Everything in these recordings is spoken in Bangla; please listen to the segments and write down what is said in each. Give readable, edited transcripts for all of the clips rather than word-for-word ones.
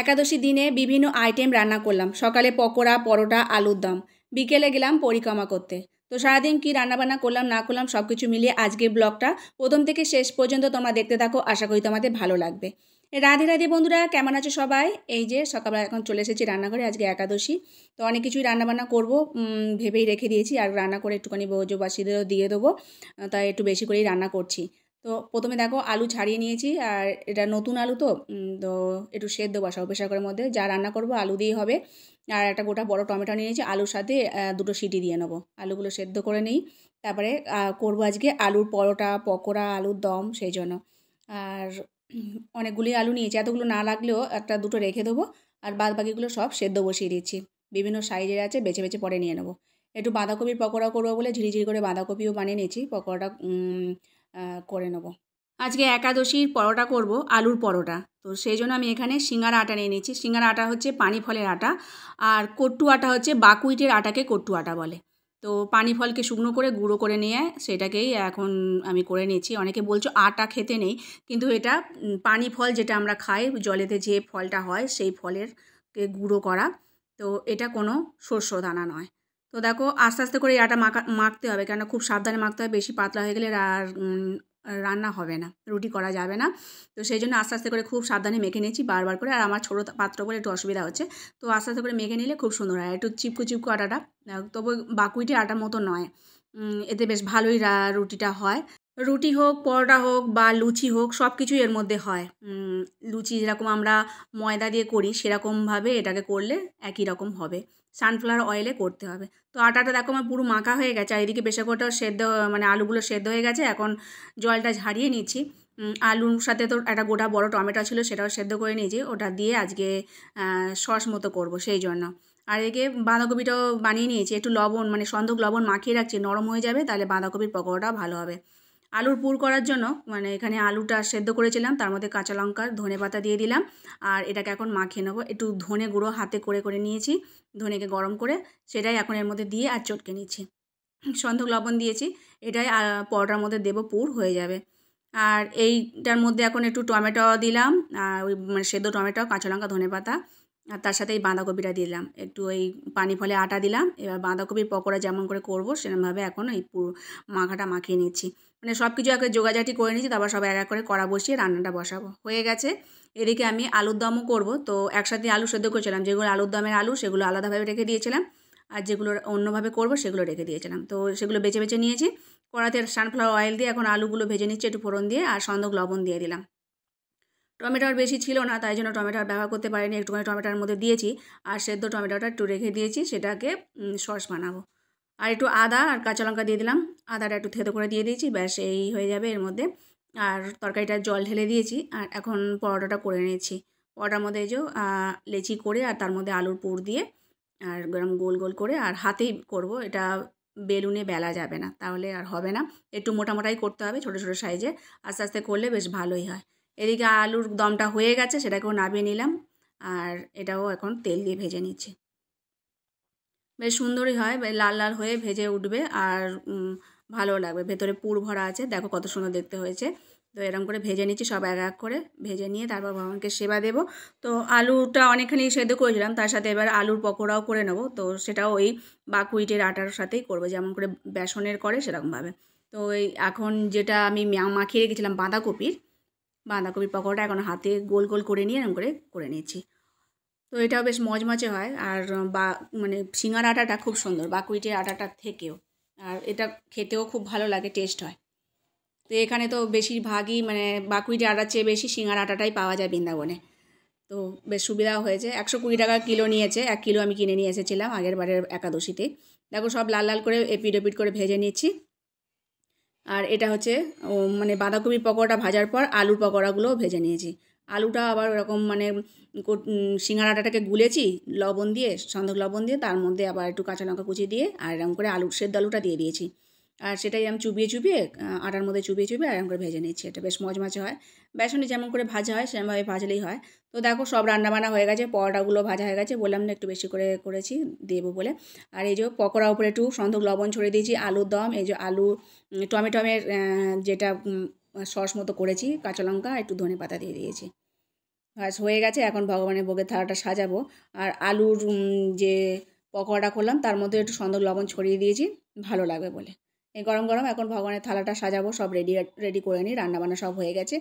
একাদশী দিনে বিভিন্ন আইটেম রান্না করলাম। সকালে পকোড়া, পরোটা, আলুর দম। বিকেলে গেলাম পরিক্রমা করতে। তো সারাদিন কি রান্নাবান্না করলাম না করলাম সব কিছু মিলিয়ে আজকের ব্লগটা প্রথম থেকে শেষ পর্যন্ত তোমরা দেখতে থাকো। আশা করি তোমাদের ভালো লাগবে। রাধে রাধে বন্ধুরা, কেমন আছো সবাই? এই যে সকালবেলা এখন চলে এসেছি রান্নাঘরে, আজকে একাদশী। তো অনেক কিছুই রান্নাবান্না করবো ভেবেই রেখে দিয়েছি, আর রান্না করে একটুখানি ব্রজবাসীদেরও দিয়ে দেবো, তাই একটু বেশি করেই রান্না করছি। তো প্রথমে দেখো আলু ছাড়িয়ে নিয়েছি, আর এটা নতুন আলু তো একটু সেদ্ধ বসাবো প্রেসার কুকারের মধ্যে। যা রান্না করবো আলু দিয়ে হবে। আর একটা গোটা বড় টমেটো নিয়েছি, আলুর সাথে দুটো সিটি দিয়ে নেবো। আলুগুলো সেদ্ধ করে নিই, তারপরে করবো আজকে আলুর পরোটা, পকোড়া, আলুর দম, সেই জন্য। আর অনেকগুলি আলু নিয়েছি, এতগুলো না লাগলেও একটা দুটো রেখে দেবো। আর বাদ বাকিগুলো সব সেদ্ধ বসিয়ে দিচ্ছি। বিভিন্ন সাইজের আছে, বেছে বেছে পরে নিয়ে নেবো। একটু বাঁধাকপির পকোড়া করবো বলে ঝিরিঝিরি করে বাঁধাকপিও বানিয়ে নিয়েছি, পকোড়াটা করে নেবো। আজকে একাদশীর পরোটা করব, আলুর পরোটা। তো সেই জন্য আমি এখানে সিঙ্গারা আটা নিয়ে নিচ্ছি। সিঙ্গারা আটা হচ্ছে পানি ফলের আটা, আর কট্টু আটা হচ্ছে বাকুইটের আটাকে কট্টু আটা বলে। তো পানি ফলকে শুকনো করে গুঁড়ো করে নিয়ে সেটাকেই এখন আমি করে নিচ্ছি। অনেকে বলছো আটা খেতে নেই, কিন্তু এটা পানি ফল যেটা আমরা খাই, জলেতে যে ফলটা হয় সেই ফলের গুঁড়ো করা। তো এটা কোনো শস্য দানা নয়। তো দেখো আস্তে আস্তে করে এই আটা মাখতে হবে, কেন খুব সাবধানে মাখতে হবে, বেশি পাতলা হয়ে গেলে আর রান্না হবে না, রুটি করা যাবে না। তো সেই জন্য আস্তে আস্তে করে খুব সাবধানে মেখে নিয়েছি বারবার করে। আর আমার ছোটো পাত্র বলে একটু অসুবিধা হচ্ছে, তো আস্তে আস্তে করে মেখে নিলে খুব সুন্দর হয়। একটু চিপকু চিপকু আটাটা, তবু বাকুইটের আটার মতো নয়। এতে বেশ ভালোই রুটিটা হয়। রুটি হোক, পরোটা হোক বা লুচি হোক, সব কিছুই এর মধ্যে হয়। লুচি যেরকম আমরা ময়দা দিয়ে করি, সেরকমভাবে এটাকে করলে একই রকম হবে। সানফ্লাওয়ার অয়েলে করতে হবে। তো আটাটা দেখো আমার পুরো মাখা হয়ে গেছে, আর এদিকে প্রেসার কুকারটাও সেদ্ধ, মানে আলুগুলো সেদ্ধ হয়ে গেছে। এখন জলটা ঝারিয়ে নিচ্ছি। আলুর সাথে তো একটা গোটা বড় টমেটো ছিল, সেটাও সেদ্ধ করে নিয়েছি। ওটা দিয়ে আজকে সস মতো করব, সেই জন্য। আর এদিকে বাঁধাকপিটাও বানিয়ে নিয়েছি, একটু লবণ মানে সন্ধক লবণ মাখিয়ে রাখছি, নরম হয়ে যাবে, তাহলে বাঁধাকপির পকোড়াটাও ভালো হবে। আলুর পুর করার জন্য মানে এখানে আলুটা সেদ্ধ করেছিলাম, তার মধ্যে কাঁচা লঙ্কা, ধনেপাতা দিয়ে দিলাম। আর এটাকে এখন মাখিয়ে নেবো। একটু ধনে গুঁড়ো হাতে করে করে নিয়েছি, ধনেকে গরম করে, সেটাই এখন এর মধ্যে দিয়ে আর চটকে নিচ্ছি। সন্ধক লবণ দিয়েছি, এটাই পরোটার মধ্যে দেবো, পুর হয়ে যাবে। আর এইটার মধ্যে এখন একটু টমেটো দিলাম, আর ওই মানে সেদ্ধ টমেটো, কাঁচা লঙ্কা, ধনেপাতা, আর তার সাথে এই বাঁধাকপিটা দিলাম, একটু এই পানি ফলে আটা দিলাম। এবার বাঁধাকপির পকোড়া যেমন করে করবো সেরকমভাবে এখন এই মাখাটা মাখিয়ে নিচ্ছি। মানে সব কিছু আগে জোগাড়জাটি করে নিচ্ছি, তারপর সব এক এক করে কড়া বসিয়ে রান্নাটা বসাবো। হয়ে গেছে। এদিকে আমি আলুর দমও করবো। তো একসাথে আলু সেদ্ধ করেছিলাম, যেগুলো আলুর দমের আলু সেগুলো আলাদাভাবে রেখে দিয়েছিলাম, আর যেগুলো অন্যভাবে করবো সেগুলো রেখে দিয়েছিলাম। তো সেগুলো বেছে বেছে নিয়েছি। কড়াতে সানফ্লাওয়ার অয়েল দিয়ে এখন আলুগুলো ভেজে নিচ্ছি, একটু ফোড়ন দিয়ে, আর সন্ধক লবণ দিয়ে দিলাম। টমেটো আর বেশি ছিল না, তাই জন্য টমেটো আর ব্যবহার করতে পারিনি, একটুখানি টমেটোর মধ্যে দিয়েছি। আর সেদ্ধ টমেটোটা একটু রেখে দিয়েছি, সেটাকে সস বানাবো। আর একটু আদা আর কাঁচা লঙ্কা দিয়ে দিলাম, আদাটা একটু থেতো করে দিয়ে দিয়েছি, ব্যাস এই হয়ে যাবে এর মধ্যে। আর তরকারিটার জল ঢেলে দিয়েছি, আর এখন পরোটাটা করে নিয়েছি। পরোটার মধ্যে এই যে লেচি করে, আর তার মধ্যে আলুর পুর দিয়ে, আর গরম গোল গোল করে, আর হাতেই করব এটা, বেলুনে বেলা যাবে না, তাহলে আর হবে না। একটু মোটা মোটাই করতে হবে, ছোটো ছোটো সাইজে, আস্তে আস্তে করলে বেশ ভালোই হয়। এদিকে আলুর দমটা হয়ে গেছে, সেটাকেও নামিয়ে নিলাম, আর এটাও এখন তেল দিয়ে ভেজে নিচ্ছি। বেশ সুন্দরই হয়, লাল লাল হয়ে ভেজে উঠবে, আর ভালো লাগবে। ভেতরে পুর ভরা আছে, দেখো কত সুন্দর দেখতে হয়েছে। তো এরকম করে ভেজে নিচ্ছি, সব এক এক করে ভেজে নিয়ে তারপর ভগবানকে সেবা দেবো। তো আলুটা অনেকখানি সেদ্ধ করেছিলাম, তার সাথে এবার আলুর পকোড়াও করে নেবো। তো সেটাও ওই বাকুইটের আটার সাথেই করবো, যেমন করে বেসনের করে সেরকমভাবে। তো এই এখন যেটা আমি মাখিয়ে রেখেছিলাম বাঁধাকপির পকোড়াটা এখন হাতে গোল গোল করে নিয়ে এরকম করে নিচ্ছি। তো এটাও বেশ মচমচে হয়, আর মানে সিঙ্গার আটাটা খুব সুন্দর বাকুইটের আটাটার থেকেও, আর এটা খেতেও খুব ভালো লাগে, টেস্ট হয়। তো এখানে তো বেশিরভাগই মানে বাকুইটের আটার চেয়ে বেশি সিঙ্গার আটাটাই পাওয়া যায় বৃন্দাবনে। তো বেশ সুবিধাও হয়েছে। 120 টাকা কিলো নিয়েছে, 1 কিলো আমি কিনে নিয়ে এসেছিলাম আগের বারের একাদশীতে। দেখো সব লাল লাল করে এপিট ওপিট করে ভেজে নিচ্ছি। আর এটা হচ্ছে মানে বাঁধাকপির পকোড়াটা ভাজার পর আলুর পকোড়াগুলোও ভেজে নিয়েছি। আলুটা আবার ওরকম মানে সিঙ্গার আটাটাকে গুলেছি লবণ দিয়ে, সন্ধক লবণ দিয়ে, তার মধ্যে আবার একটু কাঁচা লঙ্কা কুচি দিয়ে, আর এরকম করে সেদ্ধ আলুটা দিয়ে দিয়েছি। আর সেটাই আমি চুবিয়ে চুবিয়ে আটার মধ্যে চুবিয়ে চুবিয়ে এরকম করে ভেজে নিচ্ছি। এটা বেশ মচমচে হয়, বেসনে যেমন করে ভাজা হয় সেরকমভাবে ভাজলেই হয়। তো দেখো সব রান্নাবান্না হয়ে গেছে, পরোটাগুলো ভাজা হয়ে গেছে, বললাম না একটু বেশি করে করেছি দেবো বলে। আর এই যে পকোড়ার উপরে একটু সন্ধক লবণ ছড়িয়ে দিয়েছি, আলুর দম, এই যে আলু টমেটোমের যেটা সস মতো করেছি, কাঁচা লঙ্কা একটু ধনেপাতা দিয়ে দিয়েছি। ব্যাস হয়ে গেছে। এখন ভগবানের ভোগের থালাটা সাজাবো। আর আলুর যে পকোড়া করলাম তার মধ্যে একটু সন্দক লবণ ছড়িয়ে দিয়েছি, ভালো লাগবে বলে। এই গরম গরম এখন ভগবানের থালাটা সাজাবো। সব রেডি করে নিই, রান্নাবান্না সব হয়ে গেছে।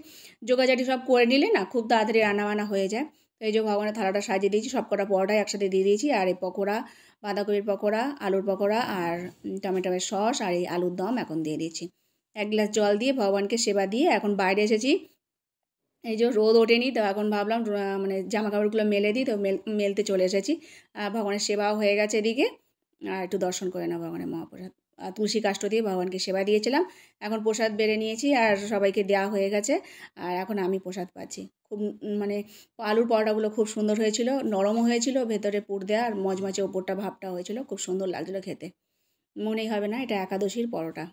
জোগাড়জাটি সব করে নিলে না খুব তাড়াতাড়ি রান্নাবান্না হয়ে যায়। তো এই যে ভগবানের থালাটা সাজিয়ে দিয়েছি, সব কটা পরোটাই একসাথে দিয়ে দিয়েছি। আর এই পকোড়া, বাঁধাকপির পকোড়া, আলুর পকোড়া আর টমেটোর সস আর এই আলুর দম এখন দিয়ে দিয়েছি। 1 গ্লাস জল দিয়ে ভগবানকে সেবা দিয়ে এখন বাইরে এসেছি। এই যে রোদ ওঠেনি, তো এখন ভাবলাম মানে জামা কাপড়গুলো মেলে দিই, তো মেলতে চলে এসেছি। ভগবানের সেবাও হয়ে গেছে এদিকে। আর একটু দর্শন করে নাও ভগবানের মহাপ্রসাদ। তুলসী কাষ্ঠ দিয়ে ভগবানকে সেবা দিয়েছিলাম। এখন প্রসাদ বেড়ে নিয়েছি আর সবাইকে দেওয়া হয়ে গেছে। আর এখন আমি প্রসাদ পাচ্ছি। খুব মানে আলুর পরোটাগুলো খুব সুন্দর হয়েছিল, নরমও হয়েছিল, ভেতরে পুর দেওয়া আর মচমচে ওপরটা ভাবটা হয়েছিল, খুব সুন্দর লাগছিলো খেতে। মনেই হবে না এটা একাদশীর পরোটা।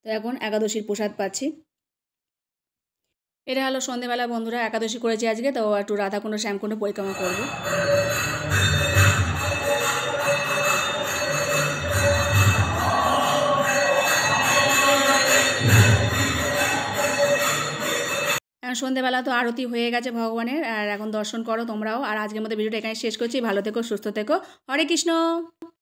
তো এখন একাদশীর প্রসাদ পাচ্ছি। এটা হলো সন্ধেবেলা বন্ধুরা, একাদশী করেছি আজকে, তো একটু রাধাকুণ্ড শ্যামকুণ্ড পরিক্রমা করবো। সন্ধেবেলা তো আরতি হয়ে গেছে ভগবানের, আর এখন দর্শন করো তোমরাও। আর আজকের মতো ভিডিওটা এখানে শেষ করছি। ভালো থেকো, সুস্থ থেকো। হরে কৃষ্ণ।